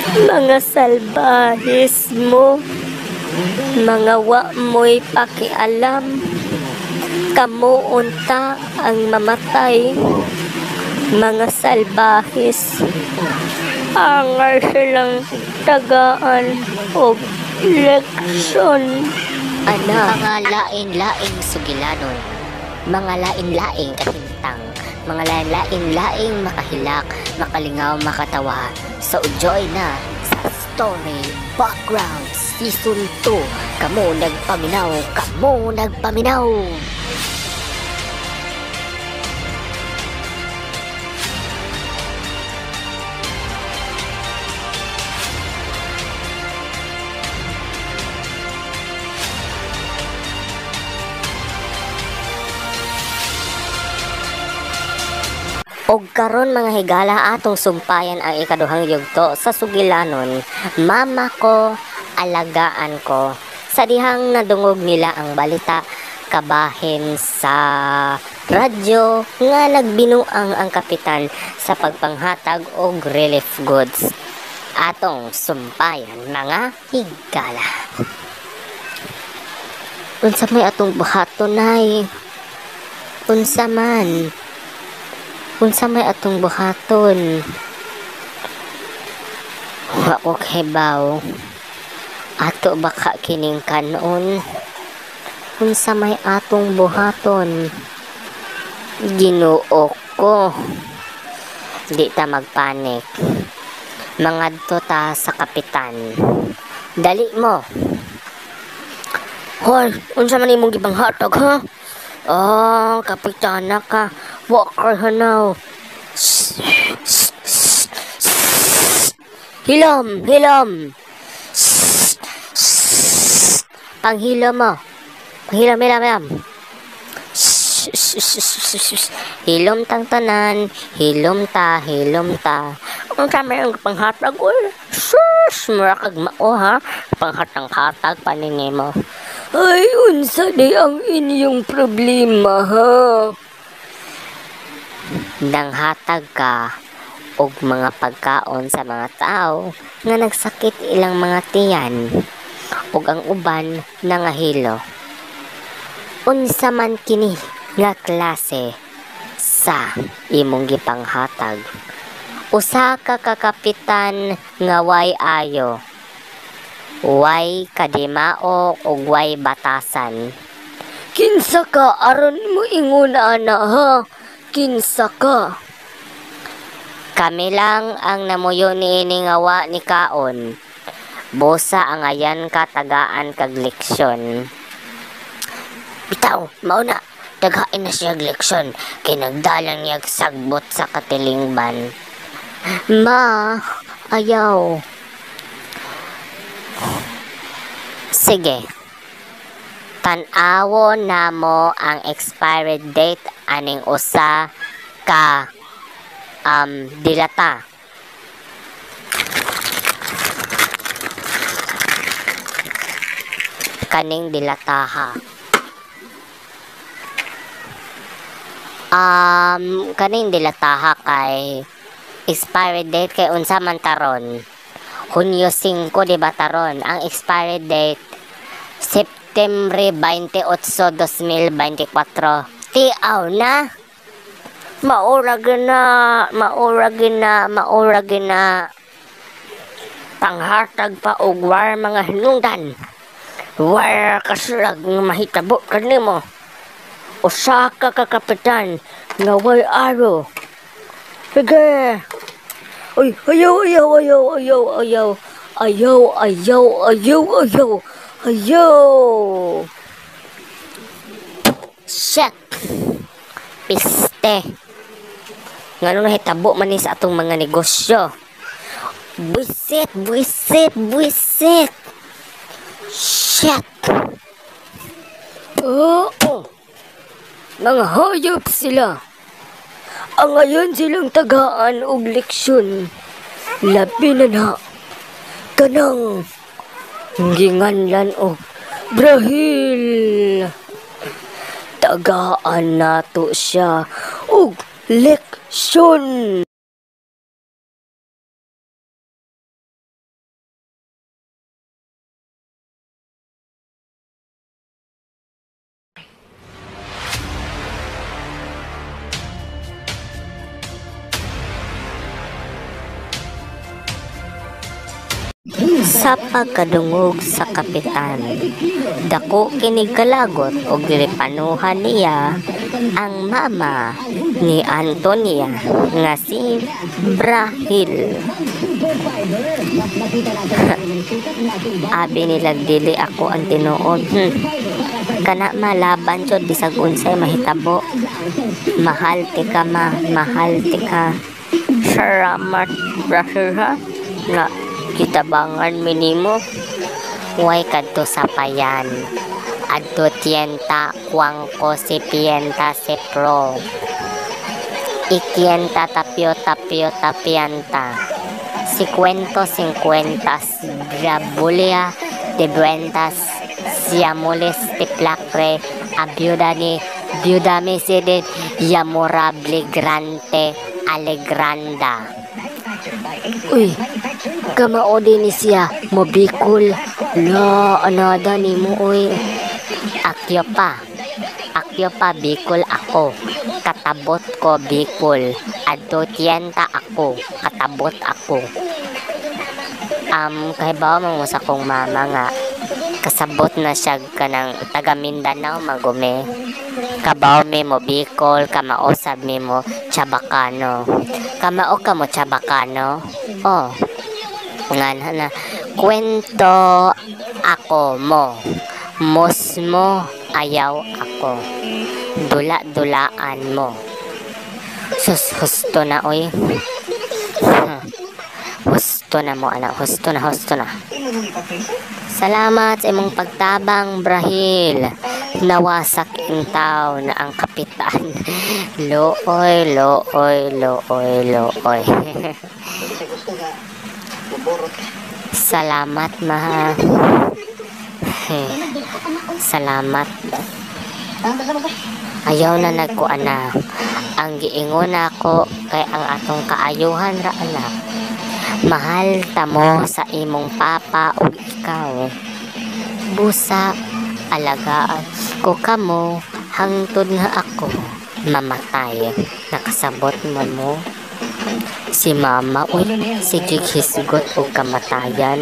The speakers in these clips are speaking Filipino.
Mga salbahis mo, mga wa mo'y pakialam, kamo unta ang mamatay. Mga salbahis, angar silang tagaan o leksyon. Mga lain-laing sugilanon, mga lain-laing kahintang, mga lain-laing makahilak, makalingaw, makatawa, sa Ujoy na sa Story Background Season 2. Kamo nagpaminaw. Og karon mga higala, atong sumpayan ang ikaduhang yugto sa sugilanon, Mama Ko, Alagaan Ko. Sa dihang nadungog nila ang balita kabahin sa radyo nga nagbinuang ang kapitan sa pagpanghatag og relief goods. Atong sumpayan mga higala. Unsa may atong buhaton nay? Unsa may atong buhaton? Wa ko kahibaw. Ato baka kining kanon. Unsa may atong buhaton? Ginoo ko. Di ta magpanik. Mangadto ta sa kapitan. Dali mo. Hoy, unsa man imong gipanghatag ha? Kapitana ka. Walker hanaw. Hilom. Panghilom mo. Hilom. Hilom tang tanan. Hilom ta. Ang kami ang panghatag ko. Murakag mao ha. Panghatang-hatag panini mo. Ay, unsa di ang inyong problema ha? Nanghatag ka og mga pagkaon sa mga tao nga nagsakit ilang mga tiyan ug ang uban nangahilo. Unsa man kini nga klase sa imong gipanghatag? Usa ka kapitan nga way ayo, way kadimao ug way batasan. Kinsa ka aron mo ingon ana ha? Kinsa ka? Kami lang ang namuyo niini nga wa ni kaon. Bosa ang ayan ka tagaan kag leksyon. Bitaw, mauna, tagain na siya leksyon kay nagdalang niyag sagbot sa katilingban. Ma, ayaw. Sige. Tan-awo namo ang expiry date aning usa ka dilata. Kaning dilata ha. Kaning dilata ha kay expiry date kay unsa man taron. Hunyo 5 di ba taron? Ang expiry date September 28, 2024. Tiaw na. Maura gina. Panghatag pa og war mga hinungdan. War kaslag nga mahitabo kanimo. Usa ka kapitan nga way aro. Sige. Uy, ayaw. Shit. Piste. Ngano nahitabo man ni sa atong mga negosyo. Buisit. Shit. Mga hayop sila. Ang ngayon silang tagaan og leksyon. Labi na kanang ginganlan og Brahil. Tagaan nato siya og leksyon. sa pagkadungog sa kapitan. Dako kinig kalagot og gipanuhan niya ang mama ni Antonia nga si Brahil. Abi nila dili ako ang tinuod. Kana malaban jud bisag unsay mahitabo. Mahal ti ka mahal ti ka. Salamat Brahil ha. Nga kitabangan minimo. Huwag kadto sa payan. Adto tienta kuang ko si pienta si pro. Ikienta tapio tapianta. 50 grabulia de buentas siamules tiplacre abiuda ni biuda mesede yamorable grante alegranda. Uy, kamao din ni siya mobikol. La, anada ni mo, uy. Akyo pa, bikol ako. Katabot ko, bikol. Adto tienta ako. Katabot ako. Kahibaw mo sa kong mama nga. Kasabot na siya ka ng taga Mindanao, magume. Kabaw mi mo, bikol. Kamaosab mi mo, Chabacano. Kamao ka mo, Chabacano? Oh. Nga na. Kwento ako mo. Mosmo ayaw ako. Dula-dulaan mo. Husto na, oy. Husto na mo, anak. Husto na. Salamat sa imong pagtabang, Brahil. Nawasak intaw na ang kapitan. Looy. Salamat, maha. Salamat. Ayaw na nagkuan na. Ang giingon ako kay ang atong kaayuhan ra anak. Mahal ta mo sa imong papa ug ikaw. Busa alagaan ko kamo hangtod nga ako mamatay. Nakasabot mo. Si mama uy sige hisgot og kamatayan.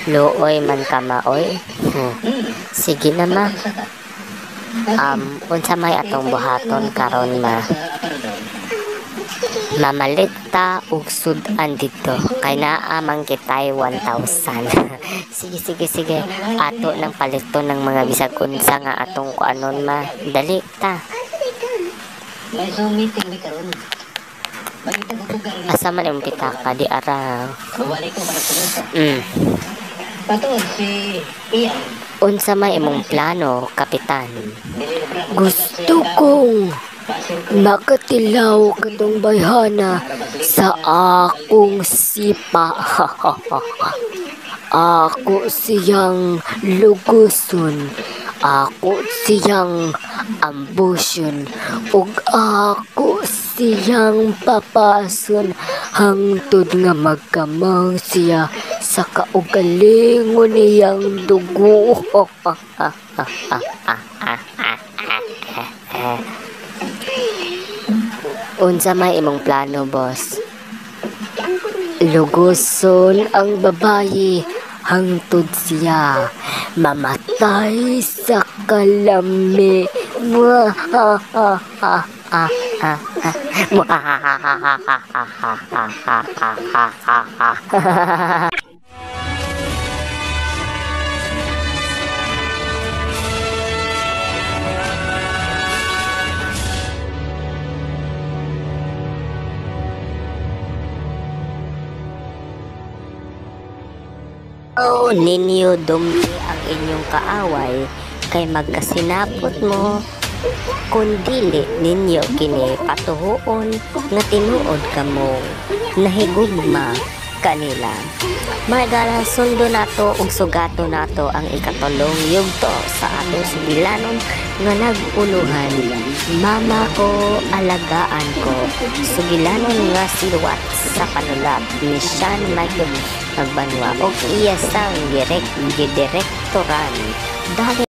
Looy man ka maoy. Sige na ma. Unsa may atong buhaton karon ma. Mamalit ta og sudan dito kay naa man kitay 1,000. Sige. Ato nang palito ng mga bisag unsa nga atong kuanon ma. Dali ta. Asa man yung pitaka di ara. Unsa may imong plano, kapitan? Gusto kong makatilaw katong bayhana sa akong sipa. Ako siyang luguson. Ako siyang ambusyon. Ug ako siyang papason hangtod nga magkamang siya sa kaugalingon niyang dugo. Unsa may imong plano, boss? Luguson ang babayi hangtod siya mamatay sa kalami. Oh, ninyo dumpi ang inyong kaaway kay magkasinapot mo kun dili ninyo kini patuhuon nga tinuod kamo nahigugma kanila. Magala sundo nato ug sugato nato ang ikatulong yugto sa atong sugilanon nga naguluhan. Mama ko, alagaan ko, sugilanon nga siluwat sa panulat ni Sean Michael Magbanwa o iya sang direktoran. Dahil